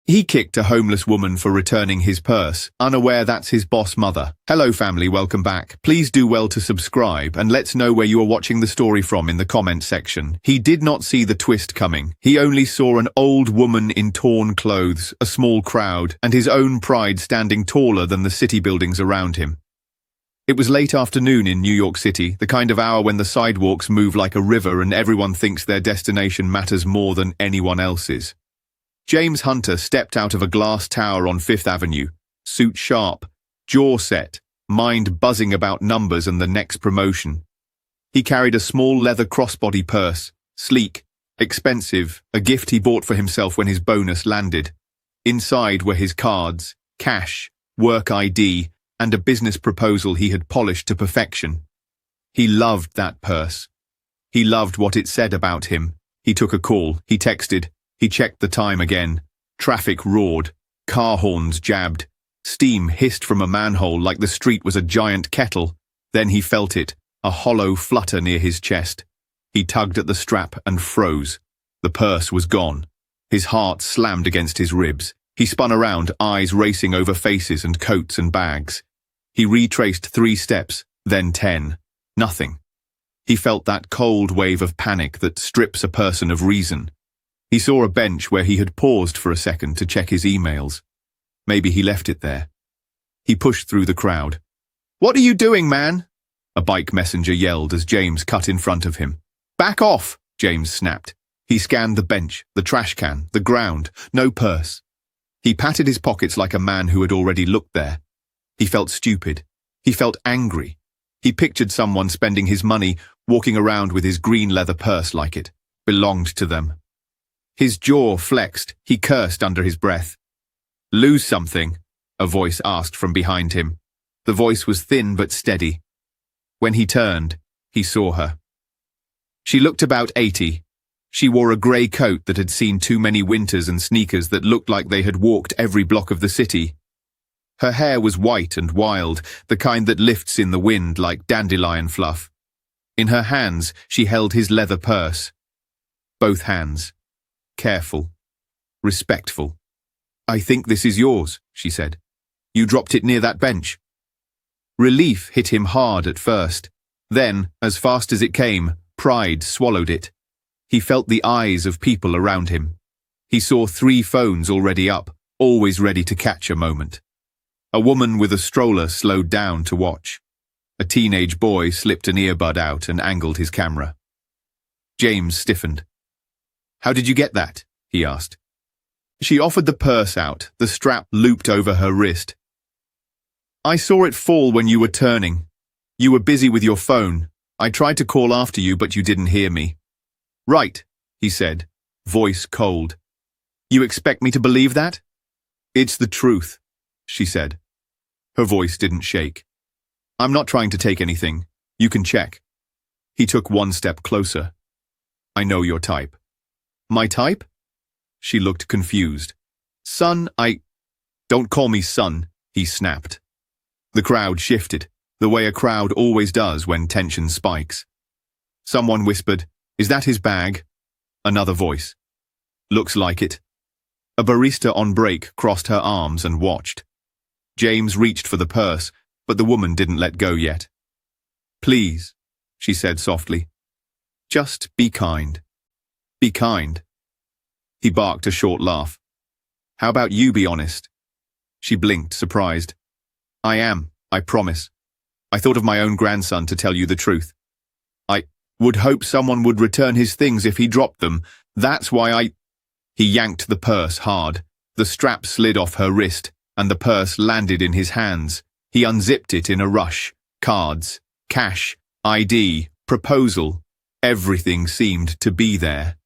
He kicked a homeless woman for returning his purse, unaware that's his boss mother. Hello family, welcome back. Please do well to subscribe and let's know where you are watching the story from in the comment section. He did not see the twist coming. He only saw an old woman in torn clothes, a small crowd, and his own pride standing taller than the city buildings around him. It was late afternoon in New York City, the kind of hour when the sidewalks move like a river and everyone thinks their destination matters more than anyone else's. James Hunter stepped out of a glass tower on Fifth Avenue, suit sharp, jaw set, mind buzzing about numbers and the next promotion. He carried a small leather crossbody purse, sleek, expensive, a gift he bought for himself when his bonus landed. Inside were his cards, cash, work ID, and a business proposal he had polished to perfection. He loved that purse. He loved what it said about him. He took a call, he texted, he checked the time again. Traffic roared, car horns jabbed, steam hissed from a manhole like the street was a giant kettle. Then he felt it, a hollow flutter near his chest. He tugged at the strap and froze. The purse was gone. His heart slammed against his ribs. He spun around, eyes racing over faces and coats and bags. He retraced 3 steps, then 10. Nothing. He felt that cold wave of panic that strips a person of reason. He saw a bench where he had paused for a second to check his emails. Maybe he left it there. He pushed through the crowd. "What are you doing, man?" a bike messenger yelled as James cut in front of him. "Back off," James snapped. He scanned the bench, the trash can, the ground. No purse. He patted his pockets like a man who had already looked there. He felt stupid. He felt angry. He pictured someone spending his money, walking around with his green leather purse like it belonged to them. His jaw flexed. He cursed under his breath. "Lose something?" a voice asked from behind him. The voice was thin but steady. When he turned, he saw her. She looked about 80. She wore a grey coat that had seen too many winters and sneakers that looked like they had walked every block of the city. Her hair was white and wild, the kind that lifts in the wind like dandelion fluff. In her hands, she held his leather purse. Both hands. Careful. Respectful. "I think this is yours," she said. "You dropped it near that bench." Relief hit him hard at first. Then, as fast as it came, pride swallowed it. He felt the eyes of people around him. He saw 3 phones already up, always ready to catch a moment. A woman with a stroller slowed down to watch. A teenage boy slipped an earbud out and angled his camera. James stiffened. "How did you get that?" he asked. She offered the purse out, the strap looped over her wrist. "I saw it fall when you were turning. You were busy with your phone. I tried to call after you, but you didn't hear me." "Right," he said, voice cold. "You expect me to believe that?" "It's the truth," she said. Her voice didn't shake. "I'm not trying to take anything. You can check." He took 1 step closer. "I know your type." "My type?" She looked confused. "Son, Don't call me son," he snapped. The crowd shifted, the way a crowd always does when tension spikes. Someone whispered, "Is that his bag?" Another voice. "Looks like it." A barista on break crossed her arms and watched. James reached for the purse, but the woman didn't let go yet. "Please," she said softly. "Just be kind. Be kind." He barked a short laugh. "How about you be honest?" She blinked, surprised. "I am, I promise. I thought of my own grandson to tell you the truth. I would hope someone would return his things if he dropped them. That's why He yanked the purse hard. The strap slid off her wrist, and the purse landed in his hands. He unzipped it in a rush. Cards, cash, ID, proposal. Everything seemed to be there.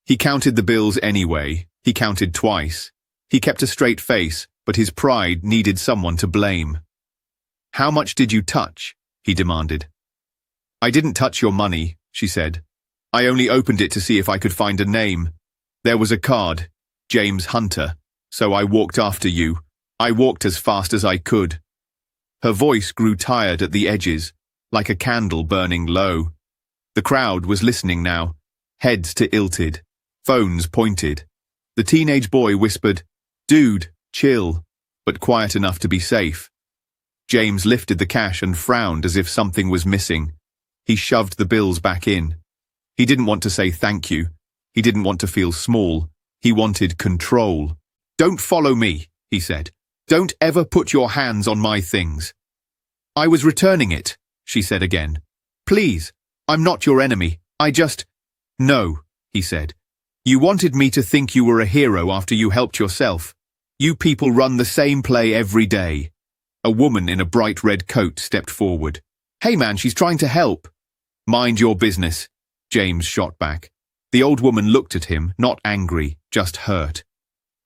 He counted the bills anyway. He counted twice. He kept a straight face, but his pride needed someone to blame. "How much did you touch?" he demanded. "I didn't touch your money," she said. "I only opened it to see if I could find a name. There was a card, James Hunter, so I walked after you. I walked as fast as I could." Her voice grew tired at the edges, like a candle burning low. The crowd was listening now, heads tilted, phones pointed. The teenage boy whispered, Dude, chill, but quiet enough to be safe. James lifted the cash and frowned as if something was missing. He shoved the bills back in. He didn't want to say thank you. He didn't want to feel small. He wanted control. Don't follow me, he said. Don't ever put your hands on my things. I was returning it, she said again. Please, I'm not your enemy. No, he said. You wanted me to think you were a hero after you helped yourself. You people run the same play every day. A woman in a bright red coat stepped forward. Hey man, she's trying to help. Mind your business, James shot back. The old woman looked at him, not angry, just hurt.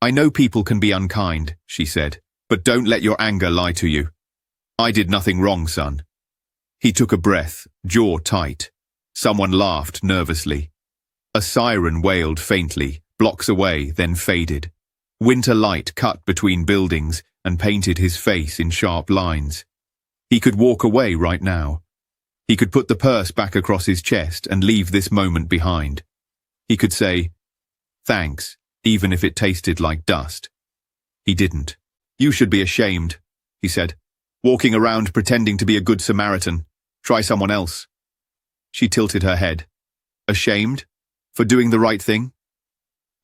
I know people can be unkind, she said, but don't let your anger lie to you. I did nothing wrong, son. He took a breath, jaw tight. Someone laughed nervously. A siren wailed faintly, blocks away, then faded. Winter light cut between buildings and painted his face in sharp lines. He could walk away right now. He could put the purse back across his chest and leave this moment behind. He could say, thanks, even if it tasted like dust. He didn't. You should be ashamed, he said, walking around pretending to be a good Samaritan. Try someone else. She tilted her head. Ashamed? For doing the right thing?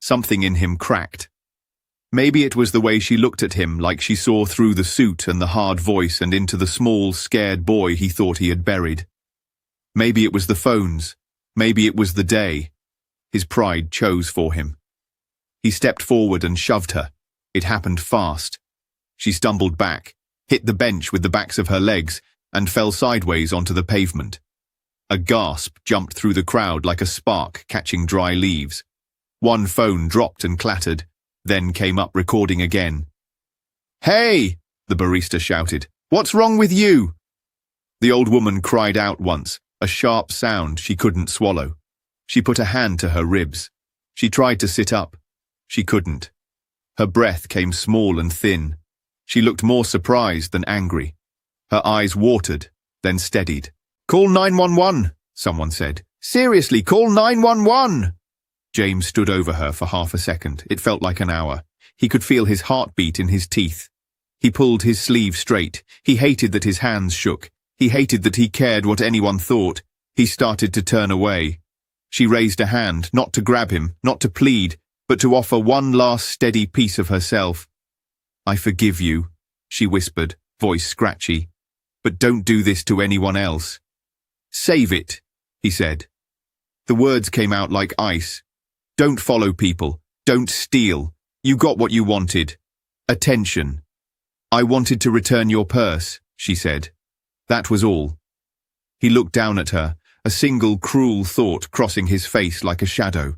Something in him cracked. Maybe it was the way she looked at him, like she saw through the suit and the hard voice and into the small, scared boy he thought he had buried. Maybe it was the phones. Maybe it was the day. His pride chose for him. He stepped forward and shoved her. It happened fast. She stumbled back, hit the bench with the backs of her legs, and fell sideways onto the pavement. A gasp jumped through the crowd like a spark catching dry leaves. One phone dropped and clattered, then came up recording again. Hey, the barista shouted. What's wrong with you? The old woman cried out once, a sharp sound she couldn't swallow. She put a hand to her ribs. She tried to sit up. She couldn't. Her breath came small and thin. She looked more surprised than angry. Her eyes watered, then steadied. Call 911, someone said. Seriously, call 911! James stood over her for half a second. It felt like an hour. He could feel his heartbeat in his teeth. He pulled his sleeve straight. He hated that his hands shook. He hated that he cared what anyone thought. He started to turn away. She raised a hand, not to grab him, not to plead, but to offer one last steady piece of herself. I forgive you, she whispered, voice scratchy. But don't do this to anyone else. Save it, he said. The words came out like ice. Don't follow people. Don't steal. You got what you wanted. Attention. I wanted to return your purse, she said. That was all. He looked down at her, a single cruel thought crossing his face like a shadow.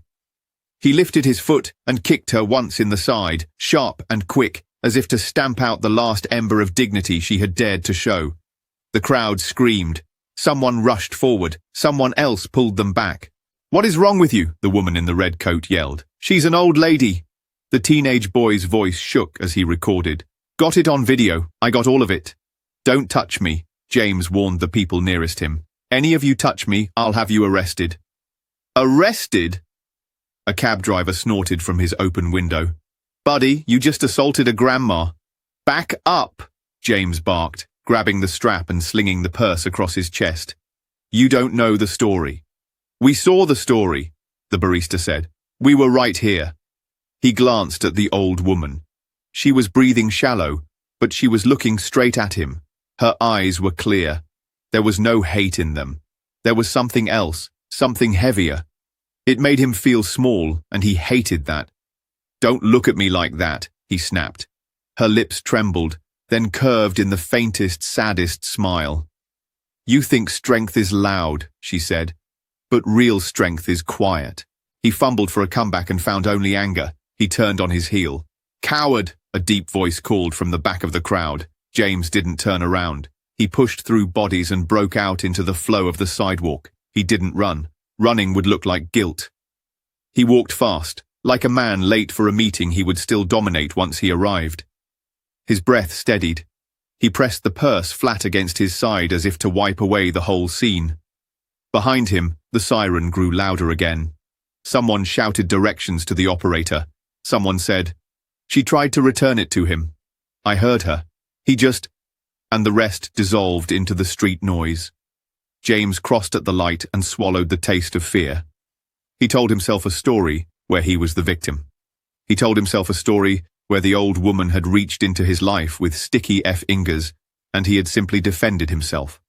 He lifted his foot and kicked her once in the side, sharp and quick, as if to stamp out the last ember of dignity she had dared to show. The crowd screamed. Someone rushed forward. Someone else pulled them back. What is wrong with you? The woman in the red coat yelled. She's an old lady. The teenage boy's voice shook as he recorded. Got it on video. I got all of it. Don't touch me, James warned the people nearest him. Any of you touch me, I'll have you arrested. Arrested? A cab driver snorted from his open window. Buddy, you just assaulted a grandma. Back up, James barked, grabbing the strap and slinging the purse across his chest. You don't know the story. We saw the story, the barista said. We were right here. He glanced at the old woman. She was breathing shallow, but she was looking straight at him. Her eyes were clear. There was no hate in them. There was something else, something heavier. It made him feel small, and he hated that. Don't look at me like that, he snapped. Her lips trembled, then curved in the faintest, saddest smile. You think strength is loud, she said, but real strength is quiet. He fumbled for a comeback and found only anger. He turned on his heel. Coward, a deep voice called from the back of the crowd. James didn't turn around. He pushed through bodies and broke out into the flow of the sidewalk. He didn't run. Running would look like guilt. He walked fast, like a man late for a meeting he would still dominate once he arrived. His breath steadied. He pressed the purse flat against his side as if to wipe away the whole scene. Behind him, the siren grew louder again. Someone shouted directions to the operator. Someone said, She tried to return it to him. I heard her. He just... And the rest dissolved into the street noise. James crossed at the light and swallowed the taste of fear. He told himself a story where he was the victim. He told himself a story where the old woman had reached into his life with sticky fingers and he had simply defended himself.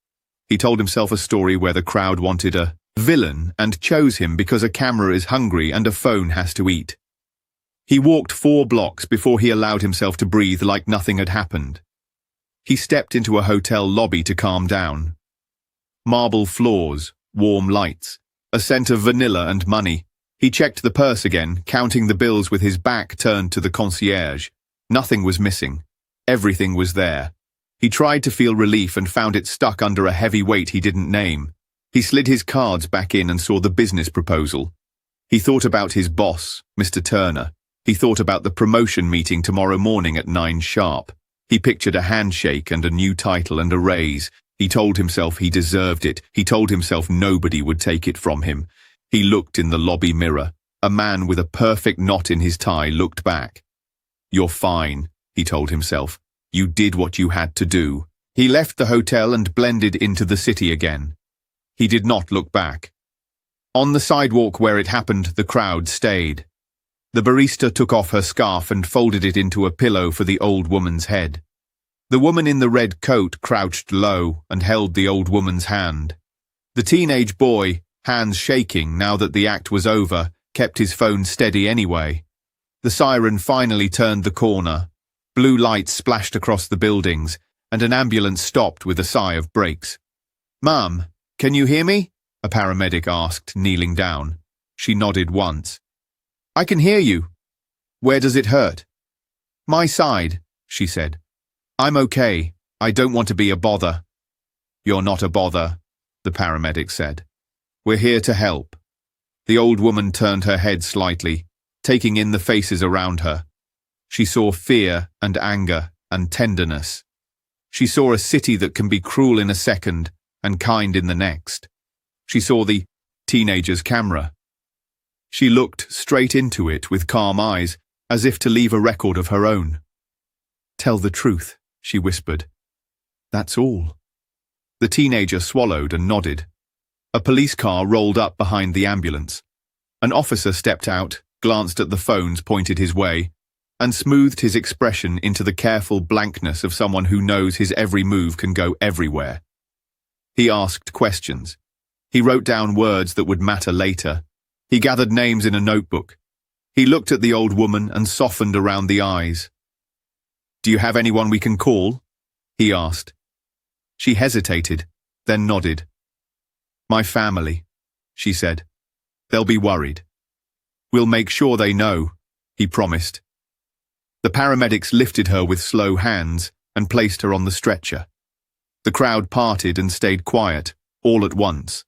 He told himself a story where the crowd wanted a villain and chose him because a camera is hungry and a phone has to eat. He walked 4 blocks before he allowed himself to breathe like nothing had happened. He stepped into a hotel lobby to calm down. Marble floors, warm lights, a scent of vanilla and money. He checked the purse again, counting the bills with his back turned to the concierge. Nothing was missing. Everything was there. He tried to feel relief and found it stuck under a heavy weight he didn't name. He slid his cards back in and saw the business proposal. He thought about his boss, Mr. Turner. He thought about the promotion meeting tomorrow morning at 9 sharp. He pictured a handshake and a new title and a raise. He told himself he deserved it. He told himself nobody would take it from him. He looked in the lobby mirror. A man with a perfect knot in his tie looked back. "You're fine," he told himself. "You did what you had to do." He left the hotel and blended into the city again. He did not look back. On the sidewalk where it happened, the crowd stayed. The barista took off her scarf and folded it into a pillow for the old woman's head. The woman in the red coat crouched low and held the old woman's hand. The teenage boy, hands shaking now that the act was over, kept his phone steady anyway. The siren finally turned the corner. Blue lights splashed across the buildings, and an ambulance stopped with a sigh of brakes. "Ma'am, can you hear me?" a paramedic asked, kneeling down. She nodded once. "I can hear you. Where does it hurt?" "My side," she said. "I'm okay. I don't want to be a bother." "You're not a bother," the paramedic said. "We're here to help." The old woman turned her head slightly, taking in the faces around her. She saw fear and anger and tenderness. She saw a city that can be cruel in a second and kind in the next. She saw the teenager's camera. She looked straight into it with calm eyes, as if to leave a record of her own. "Tell the truth," she whispered. "That's all." The teenager swallowed and nodded. A police car rolled up behind the ambulance. An officer stepped out, glanced at the phones pointed his way, and smoothed his expression into the careful blankness of someone who knows his every move can go everywhere. He asked questions. He wrote down words that would matter later. He gathered names in a notebook. He looked at the old woman and softened around the eyes. "Do you have anyone we can call?" he asked. She hesitated, then nodded. "My family," she said. "They'll be worried." "We'll make sure they know," he promised. The paramedics lifted her with slow hands and placed her on the stretcher. The crowd parted and stayed quiet, all at once.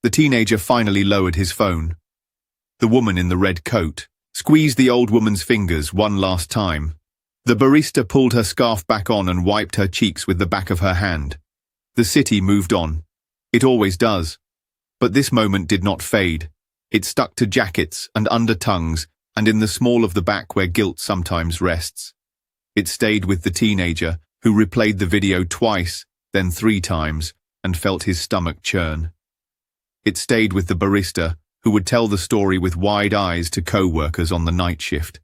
The teenager finally lowered his phone. The woman in the red coat squeezed the old woman's fingers one last time. The barista pulled her scarf back on and wiped her cheeks with the back of her hand. The city moved on. It always does. But this moment did not fade. It stuck to jackets and under tongues and in the small of the back where guilt sometimes rests. It stayed with the teenager, who replayed the video twice, then 3 times, and felt his stomach churn. It stayed with the barista, who would tell the story with wide eyes to co-workers on the night shift.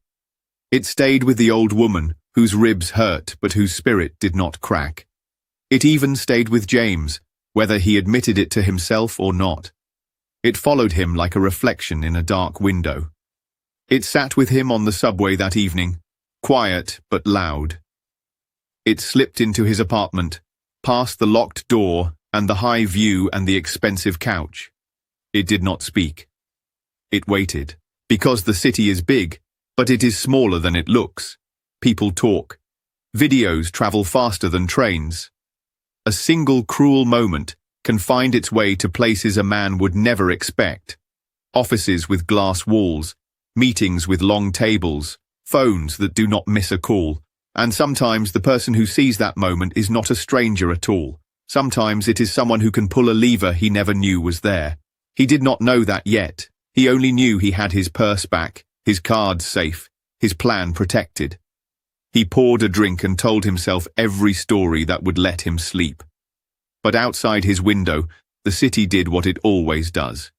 It stayed with the old woman, whose ribs hurt but whose spirit did not crack. It even stayed with James, whether he admitted it to himself or not. It followed him like a reflection in a dark window. It sat with him on the subway that evening, quiet but loud. It slipped into his apartment, past the locked door and the high view and the expensive couch. It did not speak. It waited, because the city is big, but it is smaller than it looks. People talk. Videos travel faster than trains. A single cruel moment can find its way to places a man would never expect. Offices with glass walls, meetings with long tables, phones that do not miss a call. And sometimes the person who sees that moment is not a stranger at all. Sometimes it is someone who can pull a lever he never knew was there. He did not know that yet. He only knew he had his purse back, his cards safe, his plan protected. He poured a drink and told himself every story that would let him sleep. But outside his window, the city did what it always does.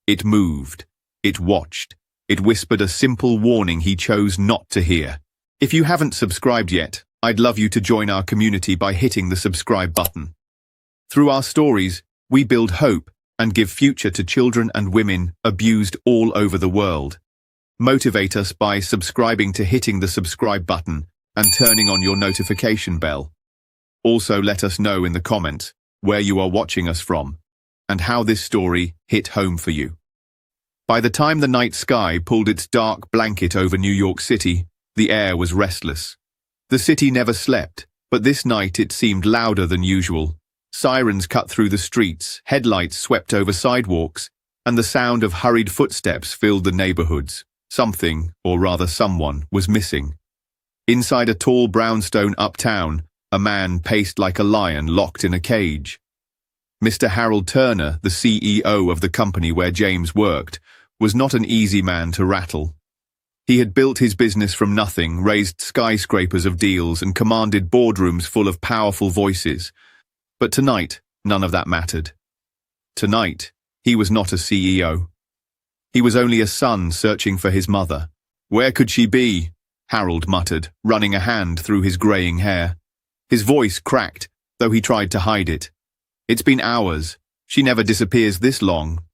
It moved. It watched. It whispered a simple warning he chose not to hear. If you haven't subscribed yet, I'd love you to join our community by hitting the subscribe button. Through our stories, we build hope and give future to children and women abused all over the world. Motivate us by subscribing to hitting the subscribe button and turning on your notification bell. Also, let us know in the comments where you are watching us from and how this story hit home for you. By the time the night sky pulled its dark blanket over New York City, the air was restless. The city never slept, but this night it seemed louder than usual. Sirens cut through the streets, headlights swept over sidewalks, and the sound of hurried footsteps filled the neighborhoods. Something, or rather someone, was missing. Inside a tall brownstone uptown, a man paced like a lion locked in a cage. Mr. Harold Turner, the CEO of the company where James worked, was not an easy man to rattle. He had built his business from nothing, raised skyscrapers of deals, and commanded boardrooms full of powerful voices. But tonight, none of that mattered. Tonight, he was not a CEO. He was only a son searching for his mother. "Where could she be?" Harold muttered, running a hand through his greying hair. His voice cracked, though he tried to hide it. "It's been hours. She never disappears this long."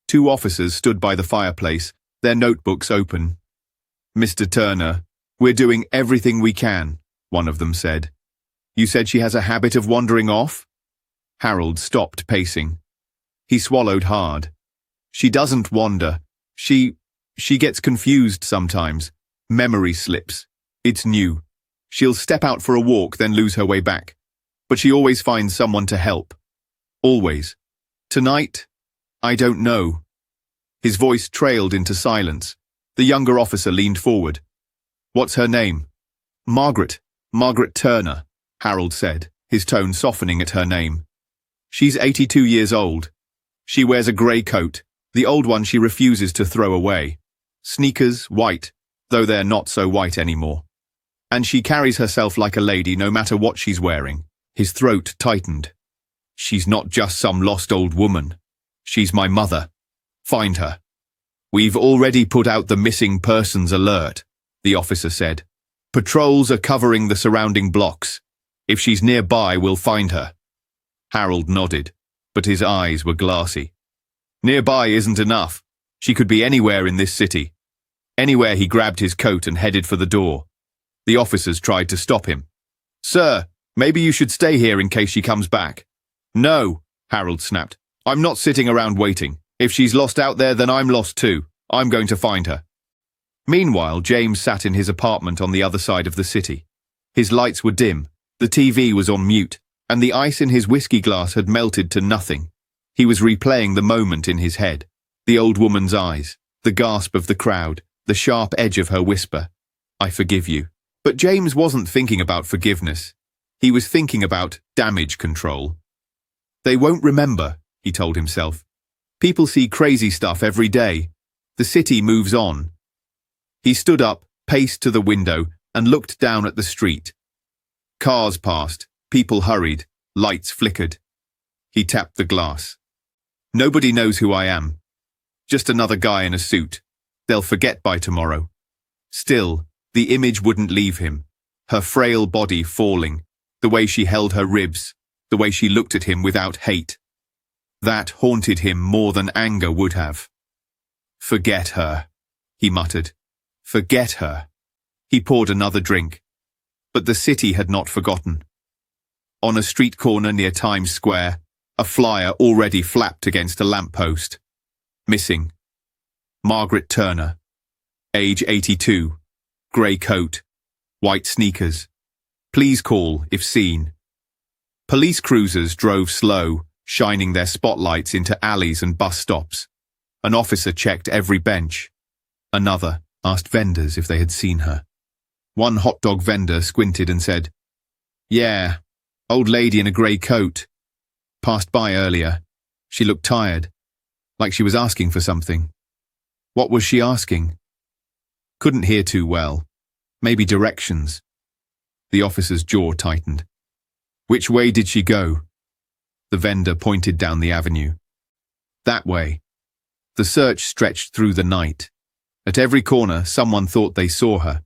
Two officers stood by the fireplace, their notebooks open. "Mr. Turner, we're doing everything we can," one of them said. "You said she has a habit of wandering off?" Harold stopped pacing. He swallowed hard. "She doesn't wander. She gets confused sometimes. Memory slips. It's new. She'll step out for a walk, then lose her way back. But she always finds someone to help. Always. Tonight, I don't know." His voice trailed into silence. The younger officer leaned forward. "What's her name?" Margaret Turner," Harold said, his tone softening at her name. "She's 82 years old. She wears a grey coat, the old one she refuses to throw away. Sneakers, white, though they're not so white anymore. And she carries herself like a lady no matter what she's wearing." His throat tightened. "She's not just some lost old woman. She's my mother. Find her." "We've already put out the missing persons alert," the officer said. "Patrols are covering the surrounding blocks. If she's nearby, we'll find her." Harold nodded, but his eyes were glassy. "Nearby isn't enough. She could be anywhere in this city." Anywhere. He grabbed his coat and headed for the door. The officers tried to stop him. "Sir, maybe you should stay here in case she comes back." "No," Harold snapped. "I'm not sitting around waiting. If she's lost out there, then I'm lost too. I'm going to find her." Meanwhile, James sat in his apartment on the other side of the city. His lights were dim, the TV was on mute, and the ice in his whiskey glass had melted to nothing. He was replaying the moment in his head. The old woman's eyes, the gasp of the crowd, the sharp edge of her whisper, "I forgive you." But James wasn't thinking about forgiveness. He was thinking about damage control. "They won't remember," he told himself. "People see crazy stuff every day. The city moves on." He stood up, paced to the window, and looked down at the street. Cars passed, people hurried, lights flickered. He tapped the glass. "Nobody knows who I am. Just another guy in a suit. They'll forget by tomorrow." Still, the image wouldn't leave him. Her frail body falling, the way she held her ribs, the way she looked at him without hate. That haunted him more than anger would have. "Forget her," he muttered. "Forget her." He poured another drink. But the city had not forgotten. On a street corner near Times Square, a flyer already flapped against a lamppost. Missing. Margaret Turner. Age 82. Grey coat. White sneakers. Please call if seen. Police cruisers drove slow, shining their spotlights into alleys and bus stops. An officer checked every bench. Another asked vendors if they had seen her. One hot dog vendor squinted and said, "Yeah, old lady in a grey coat. Passed by earlier. She looked tired, like she was asking for something." What was she asking? Couldn't hear too well. Maybe directions. The officer's jaw tightened. Which way did she go? The vendor pointed down the avenue. That way. The search stretched through the night. At every corner, someone thought they saw her.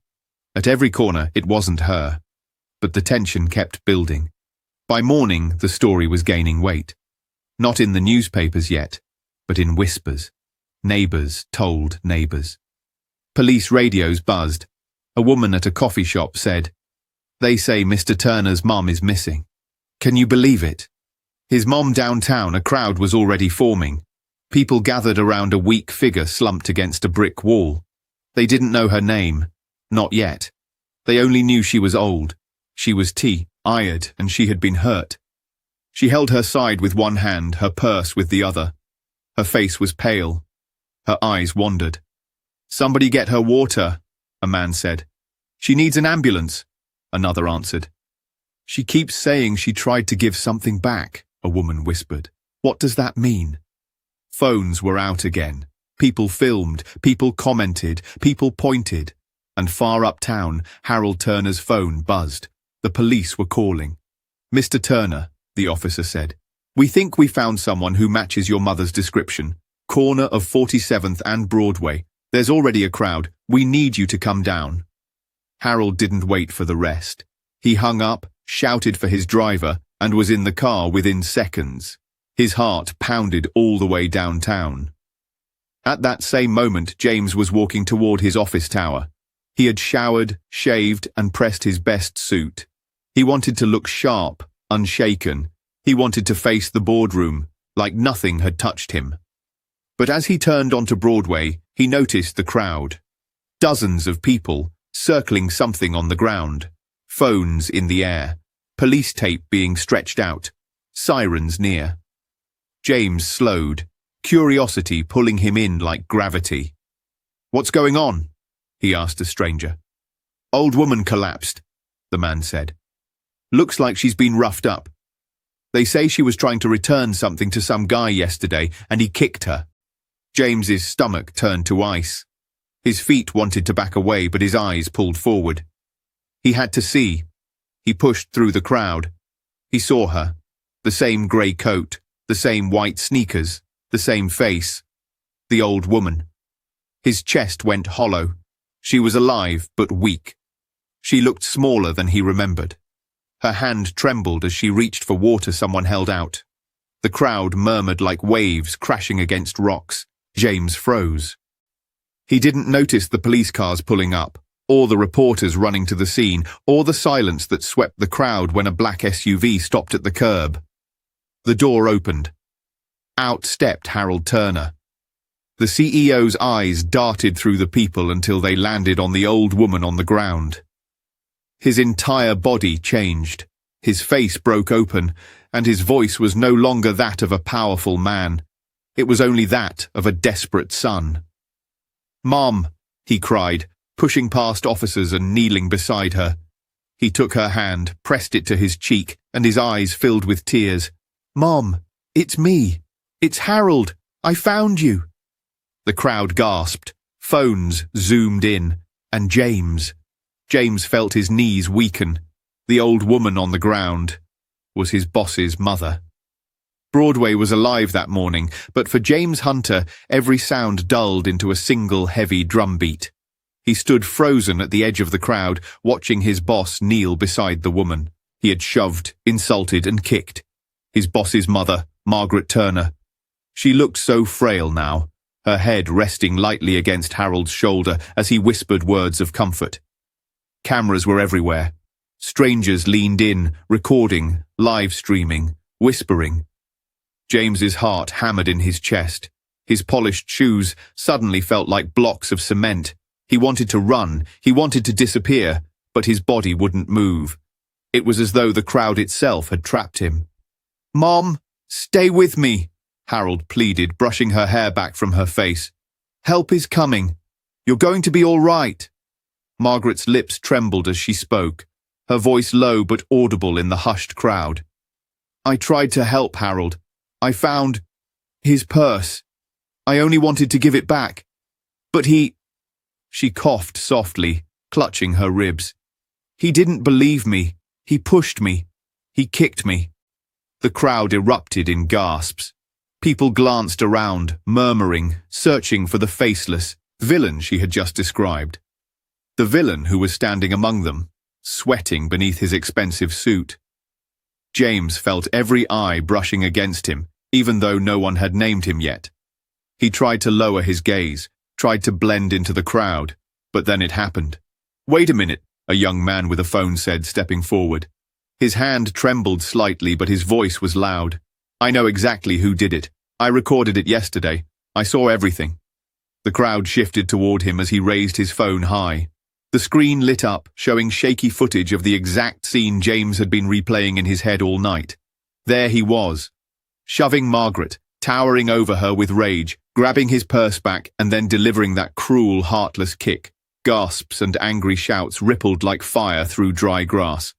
At every corner, it wasn't her. But the tension kept building. By morning, the story was gaining weight. Not in the newspapers yet, but in whispers. Neighbors told neighbors. Police radios buzzed. A woman at a coffee shop said, "They say Mr. Turner's mom is missing." Can you believe it? His mom downtown, a crowd was already forming. People gathered around a weak figure slumped against a brick wall. They didn't know her name. Not yet. They only knew she was old. She was tired, and she had been hurt. She held her side with one hand, her purse with the other. Her face was pale. Her eyes wandered. "Somebody get her water," a man said. "She needs an ambulance," another answered. "She keeps saying she tried to give something back," a woman whispered. "What does that mean?" Phones were out again. People filmed, people commented, people pointed. And far uptown, Harold Turner's phone buzzed. The police were calling. "Mr. Turner," the officer said, "we think we found someone who matches your mother's description. Corner of 47th and Broadway. There's already a crowd. We need you to come down." Harold didn't wait for the rest. He hung up, shouted for his driver, and was in the car within seconds. His heart pounded all the way downtown. At that same moment, James was walking toward his office tower. He had showered, shaved, and pressed his best suit. He wanted to look sharp, unshaken. He wanted to face the boardroom, like nothing had touched him. But as he turned onto Broadway, he noticed the crowd. Dozens of people, circling something on the ground. Phones in the air. Police tape being stretched out. Sirens near. James slowed, curiosity pulling him in like gravity. "What's going on?" he asked a stranger. "Old woman collapsed," the man said. "Looks like she's been roughed up. They say she was trying to return something to some guy yesterday and he kicked her." James's stomach turned to ice. His feet wanted to back away, but his eyes pulled forward. He had to see. He pushed through the crowd. He saw her. The same grey coat, the same white sneakers, the same face. The old woman. His chest went hollow. She was alive, but weak. She looked smaller than he remembered. Her hand trembled as she reached for water someone held out. The crowd murmured like waves crashing against rocks. James froze. He didn't notice the police cars pulling up, or the reporters running to the scene, or the silence that swept the crowd when a black SUV stopped at the curb. The door opened. Out stepped Harold Turner. The CEO's eyes darted through the people until they landed on the old woman on the ground. His entire body changed. His face broke open, and his voice was no longer that of a powerful man. It was only that of a desperate son. "Mom," he cried, pushing past officers and kneeling beside her. He took her hand, pressed it to his cheek, and his eyes filled with tears. "Mom, it's me. It's Harold. I found you." The crowd gasped. Phones zoomed in. And James. James felt his knees weaken. The old woman on the ground was his boss's mother. Broadway was alive that morning, but for James Hunter, every sound dulled into a single heavy drumbeat. He stood frozen at the edge of the crowd, watching his boss kneel beside the woman. He had shoved, insulted, and kicked. His boss's mother, Margaret Turner. She looked so frail now, her head resting lightly against Harold's shoulder as he whispered words of comfort. Cameras were everywhere. Strangers leaned in, recording, live streaming, whispering. James's heart hammered in his chest. His polished shoes suddenly felt like blocks of cement. He wanted to run, he wanted to disappear, but his body wouldn't move. It was as though the crowd itself had trapped him. "Mom, stay with me," Harold pleaded, brushing her hair back from her face. "Help is coming. You're going to be all right." Margaret's lips trembled as she spoke, her voice low but audible in the hushed crowd. "I tried to help Harold. I found his purse. I only wanted to give it back. But he She coughed softly, clutching her ribs. He didn't believe me. He pushed me. He kicked me. The crowd erupted in gasps. People glanced around, murmuring, searching for the faceless villain she had just described. The villain who was standing among them, sweating beneath his expensive suit. James felt every eye brushing against him, even though no one had named him yet. He tried to lower his gaze, tried to blend into the crowd, but then it happened. "Wait a minute," a young man with a phone said, stepping forward. His hand trembled slightly, but his voice was loud. "I know exactly who did it. I recorded it yesterday. I saw everything." The crowd shifted toward him as he raised his phone high. The screen lit up, showing shaky footage of the exact scene James had been replaying in his head all night. There he was, shoving Margaret, towering over her with rage, grabbing his purse back and then delivering that cruel, heartless kick. Gasps and angry shouts rippled like fire through dry grass.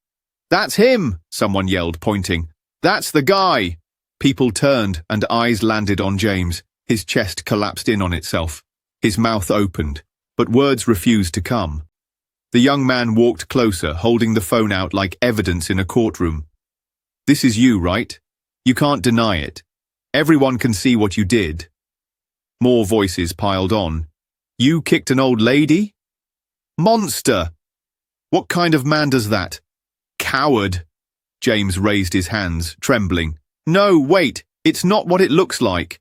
"That's him!" someone yelled, pointing. "That's the guy!" People turned and eyes landed on James. His chest collapsed in on itself. His mouth opened, but words refused to come. The young man walked closer, holding the phone out like evidence in a courtroom. "This is you, right? You can't deny it. Everyone can see what you did." More voices piled on. "You kicked an old lady? Monster! What kind of man does that? Coward!" James raised his hands, trembling. "No, wait, it's not what it looks like."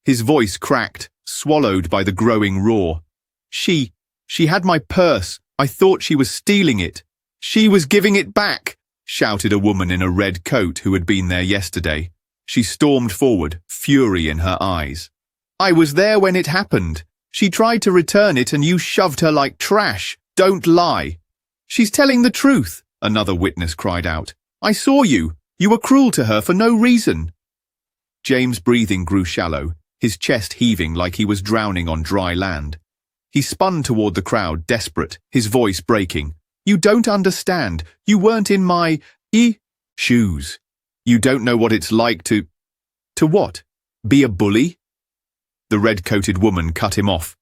His voice cracked, swallowed by the growing roar. She had my purse. I thought she was stealing it. She was giving it back," shouted a woman in a red coat who had been there yesterday. She stormed forward, fury in her eyes. "I was there when it happened. She tried to return it and you shoved her like trash. Don't lie." "She's telling the truth," another witness cried out. "I saw you. You were cruel to her for no reason." James' breathing grew shallow, his chest heaving like he was drowning on dry land. He spun toward the crowd, desperate, his voice breaking. "You don't understand. You weren't in my shoes. You don't know what it's like to what? Be a bully?" The red-coated woman cut him off.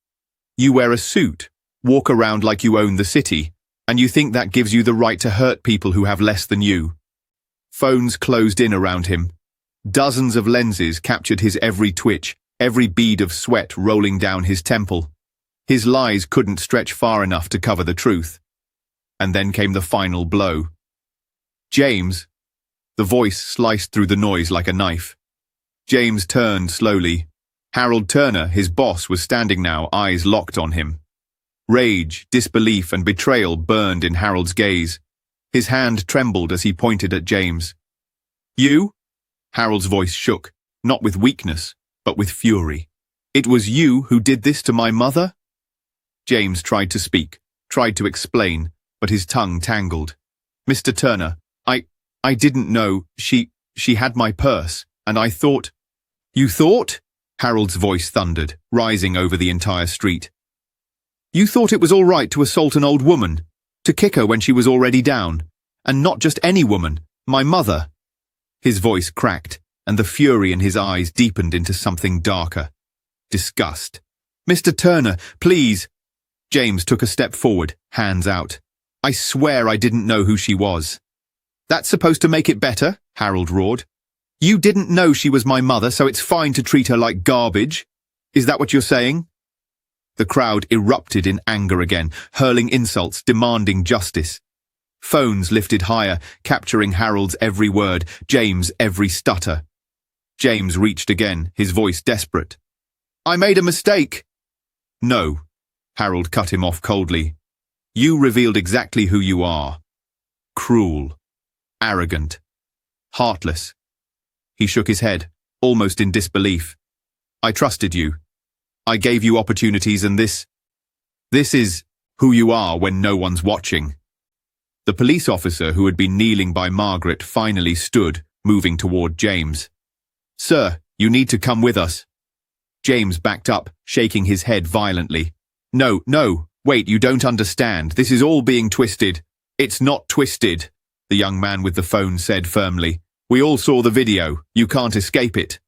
"You wear a suit, walk around like you own the city, and you think that gives you the right to hurt people who have less than you." Phones closed in around him. Dozens of lenses captured his every twitch, every bead of sweat rolling down his temple. His lies couldn't stretch far enough to cover the truth. And then came the final blow. "James!" The voice sliced through the noise like a knife. James turned slowly. Harold Turner, his boss, was standing now, eyes locked on him. Rage, disbelief, and betrayal burned in Harold's gaze. His hand trembled as he pointed at James. "You?" Harold's voice shook, not with weakness, but with fury. "It was you who did this to my mother?" James tried to speak, tried to explain, but his tongue tangled. "Mr. Turner, I didn't know. She had my purse, and I thought—" "You thought?" Harold's voice thundered, rising over the entire street. "You thought it was all right to assault an old woman, to kick her when she was already down, and not just any woman, my mother." His voice cracked, and the fury in his eyes deepened into something darker. Disgust. "Mr. Turner, please." James took a step forward, hands out. "I swear I didn't know who she was." "That's supposed to make it better?" Harold roared. "You didn't know she was my mother, so it's fine to treat her like garbage? Is that what you're saying?" The crowd erupted in anger again, hurling insults, demanding justice. Phones lifted higher, capturing Harold's every word, James' every stutter. James reached again, his voice desperate. "I made a mistake." "No," Harold cut him off coldly. "You revealed exactly who you are. Cruel, arrogant, heartless." He shook his head, almost in disbelief. "I trusted you. I gave you opportunities, and this is who you are when no one's watching." The police officer who had been kneeling by Margaret finally stood, moving toward James. "Sir, you need to come with us." James backed up, shaking his head violently. No, wait, you don't understand. This is all being twisted." "It's not twisted," the young man with the phone said firmly. "We all saw the video. You can't escape it."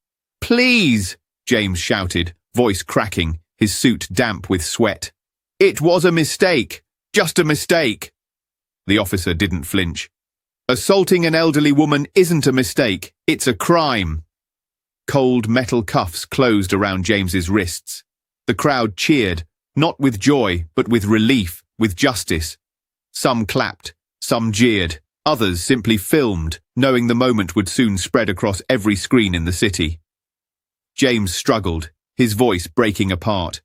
"Please," James shouted, voice cracking, his suit damp with sweat. It was a mistake. Just a mistake. The officer didn't flinch. Assaulting an elderly woman isn't a mistake. It's a crime. Cold metal cuffs closed around James's wrists. The crowd cheered, not with joy, but with relief, with justice. Some clapped, some jeered, others simply filmed, knowing the moment would soon spread across every screen in the city. James struggled, his voice breaking apart.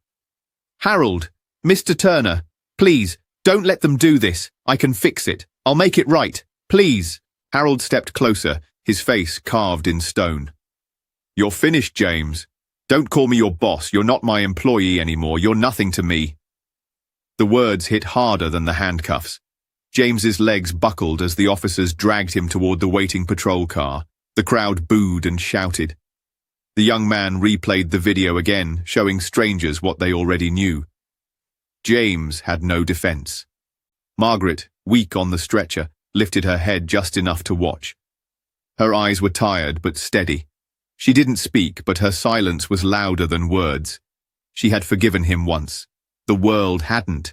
Harold, Mr. Turner, please, don't let them do this. I can fix it. I'll make it right. Please. Harold stepped closer, his face carved in stone. You're finished, James. Don't call me your boss. You're not my employee anymore. You're nothing to me. The words hit harder than the handcuffs. James's legs buckled as the officers dragged him toward the waiting patrol car. The crowd booed and shouted. The young man replayed the video again, showing strangers what they already knew. James had no defense. Margaret, weak on the stretcher, lifted her head just enough to watch. Her eyes were tired but steady. She didn't speak, but her silence was louder than words. She had forgiven him once. The world hadn't.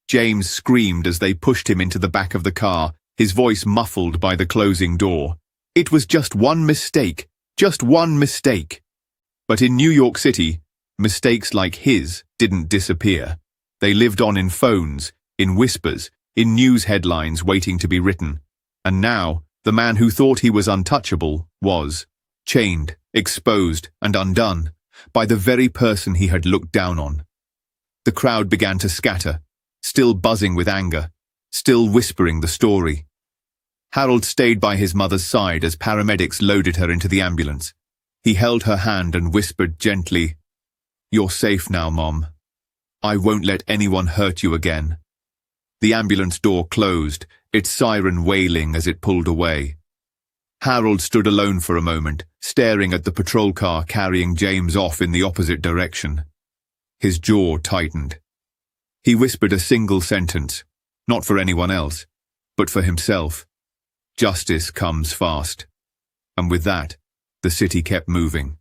James screamed as they pushed him into the back of the car, his voice muffled by the closing door. It was just one mistake. Just one mistake. But in New York City, mistakes like his didn't disappear. They lived on in phones, in whispers, in news headlines waiting to be written. And now, the man who thought he was untouchable was chained, exposed, and undone by the very person he had looked down on. The crowd began to scatter, still buzzing with anger, still whispering the story. Harold stayed by his mother's side as paramedics loaded her into the ambulance. He held her hand and whispered gently, "You're safe now, Mom. I won't let anyone hurt you again." The ambulance door closed, its siren wailing as it pulled away. Harold stood alone for a moment, staring at the patrol car carrying James off in the opposite direction. His jaw tightened. He whispered a single sentence, not for anyone else, but for himself. Justice comes fast. And with that, the city kept moving.